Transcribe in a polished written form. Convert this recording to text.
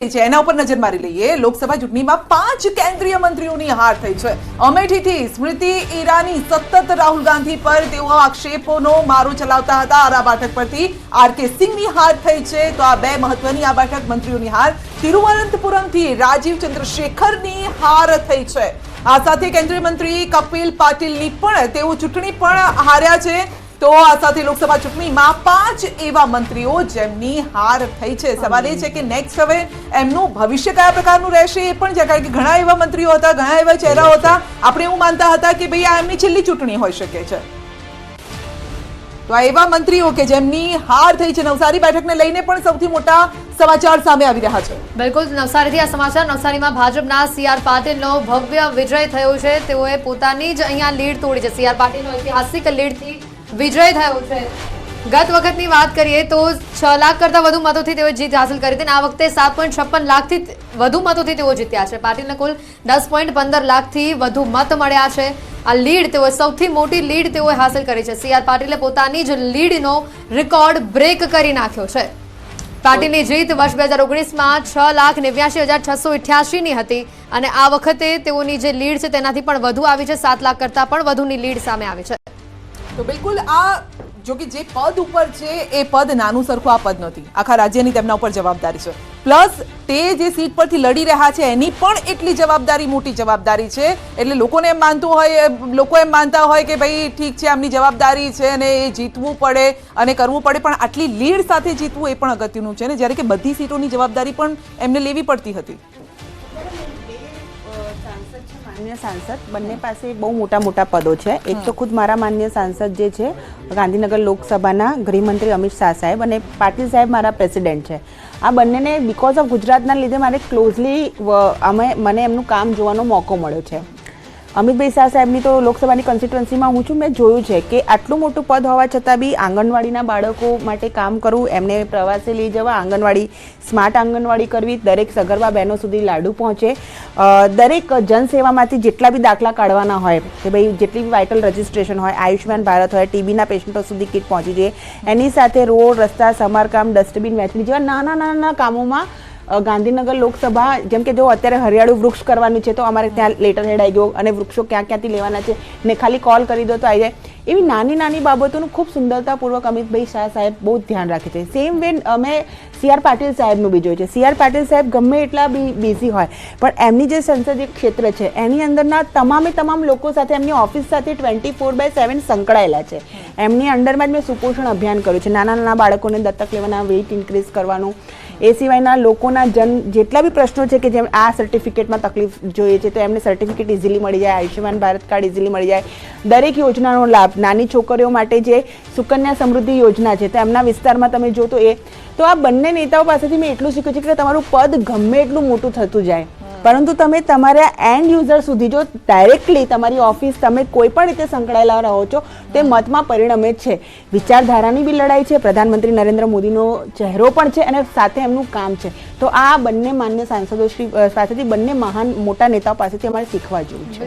એના ઉપર નજર મારી લઈએ। લોકસભા ચૂંટણીમાં 5 કેન્દ્રીય મંત્રીઓની હાર થઈ છે। અમેઠીથી સ્મૃતિ ઈરાની સતત રાહુલ ગાંધી પર તેઓ આક્ષેપોનો મારો ચલાવતા હતા। આ બેઠક પરથી આર.કે. સિંહની હાર થઈ છે। તો આ બે મહત્વની આ બેઠક મંત્રીઓની હાર। તિરુવનંતપુરમથી રાજીવ ચંદ્રશેખરની હાર થઈ છે। આ સાથે કેન્દ્રીય મંત્રી કપિલ પાટીલની પણ તેઓ ચૂંટણી પણ હાર્યા છે। तो आ साथे लोकसभा चूंटणी में 5 एवा मंत्रीओ जेमनी हार थई छे। सवाल ए छे के नेक्स्ट हवे एमनुं भविष्य कया प्रकारनुं रहेशे ए पण छे, कारण के घणा एवा मंत्रीओ हता, घणा एवा चेहराओ हता, आपणे एवुं मानता हता के भाई आ एमनी छेल्ली चूंटणी होई शके छे। तो आ एवा मंत्रीओ के जेमनी हार थई छे। नवसारी बेठकने लईने पण सौथी मोटा समाचार सामे आवी रह्या छे। बिल्कुल नवसारीथी आ समाचार। नवसारीमां भाजपना सीआर पाटीलनो भव्य विजय थयो छे। तेओए पोतानी ज अहींया लीड तोड़ी छे। सीआर पाटीलनो ऐतिहासिक लीडथी विजय थयो छे। गत वखतनी वात करीए तो 6 लाख करता वधु मतोथी तेओए जीत हासिल करी हती। आ वखते 7.56 लाखथी वधु मतोथी तेओ जीत्या छे। पाटीलने कुल 10.15 लाखथी वधु मत मळ्या छे। आ लीड तेओए सौथी मोटी लीड तेओए हासिल करी छे। सीआर पाटीले पोतानी ज लीडनो रेकॉर्ड ब्रेक करी नाख्यो छे। पाटीलनी जीत वर्ष 2019 में 6,89,688 नी हती अने आ वखते तेओनी जे लीड छे तेनाथी पण वधु आवी छे। 7 लाख करता पण वधुनी लीड सामे आवी छे। तो बिल्कुल आ जो कि जे पद ऊपर छे ए पद नानु सरखुं आ पद नथी, आखा राज्यनी तेमना उपर जवाबदारी छे। प्लस ते जे सीट परथी लड़ी रह्या छे एनी पण एटली जवाबदारी, मोटी जवाबदारी छे। एटले लोकोने एम लोको एम मानता होय के भाई ठीक छे आमनी जवाबदारी छे अने ए जीतवुं पड़े अने करवुं पड़े, पण आटली लीड साथे जीतवुं ए पण अगत्यनुं छे ने, ज्यारे के बधी सीटोनी जवाबदारी पण एमने लेवी पड़ती हती। मान्य सांसद बने पास बहु मोटा मोटा पदों है। एक तो खुद मारा मान्य सांसद जे छे गांधीनगर लोकसभा गृहमंत्री अमित शाह साहेब और पाटिल साहेब मारा प्रेसिडेंट है। आ बने ने बिकॉज ऑफ गुजरातना लीधे मारे क्लोजली मने एमनुं काम जोवानो मौको मळ्यो छे। अमितभाई शाह साहेबनी तो लोकसभानी कॉन्स्टिट्युएंसी में हूँ छूँ, मैं जोयुं छे कि आटलुं मोटुं पद होवा छतां बी आंगणवाड़ीना बाळको माटे काम करवुं, एमने प्रवासे लई जवा, आंगणवाड़ी स्मार्ट आंगणवाड़ी करवी, दरेक सगर्भा बहनों सुधी लाडू पहोंचे, दरेक जनसेवामांथी जेटला बी दाखला काढवाना होय के भाई जेटली बी वाइटल रजिस्ट्रेशन होय, आयुष्मान भारत होय, टीबीना पेशेंटो सुधी किट पहोंची जाए, एनी साथे रोड रस्ता समारकाम, डस्टबीन वेचणी जेवा नाना नाना कामोमां गांधीनगर लोकसभा जेम के जो अत्यारे हरियाळू वृक्ष करवानुं छे तो अमारे त्यां लेटर हेड आई गयो अने वृक्षो क्या क्यांथी लेवाना छे ने खाली कॉल करी दो तो आई जाए। एवी नानी नानी बाबतोनुं खूब सुंदरतापूर्वक अमितभाई शाह साहेब बहुत ध्यान राखे छे। सेम वे अमे सीआर पाटील साहेबनुं बी जोयुं छे। सीआर पाटील साहेब गमे एटला बिजी होय पण एमनी जे संसदीय क्षेत्र छे एनी अंदરના તમામે તમામ લોકો સાથે એમની ઓફિસ સાથે 24/7 સંકળાયેલા છે। એમની અંડરમાં જ મેં સુપોષણ અભિયાન કર્યું છે। નાના નાના બાળકોને દત્તક લેવાના, વેઇટ ઇન્ક્રીઝ કરવાનું, એ સિવાયના લોકોના જેટલા બી પ્રશ્નો છે કે જેમ આ સર્ટિફિકેટમાં તકલીફ જોઈએ છે તો એમને સર્ટિફિકેટ ઇઝીલી મળી જાય, આયુષ્યમાન ભારત કાર્ડ ઇઝીલી મળી જાય, દરેક યોજનાનો લાભ નાની છોકરીઓ માટે જે સુકન્યા સમૃદ્ધિ યોજના છે તો એમના વિસ્તારમાં તમે જો તો એ તો આ બંને નેતાઓ પાસેથી મેં એટલું શીખ્યું છે કે તમારું પદ ગમે એટલું મોટું થતું જાય પરંતુ તમે તમારા એન્ડ યુઝર સુધી જો ડાયરેક્ટલી તમારી ઓફિસ તમે કોઈ પણ રીતે સંકળાયેલા રહો છો તે મતમાં પરિણમે છે। વિચારધારાની બી લડાઈ છે, પ્રધાનમંત્રી નરેન્દ્ર મોદીનો ચહેરો પણ છે અને સાથે એમનું કામ છે। તો આ બંને માન્ય સાંસદો શ્રી પાસેથી બંને મહાન મોટા નેતાઓ પાસેથી અમારે શીખવા જેવું છે।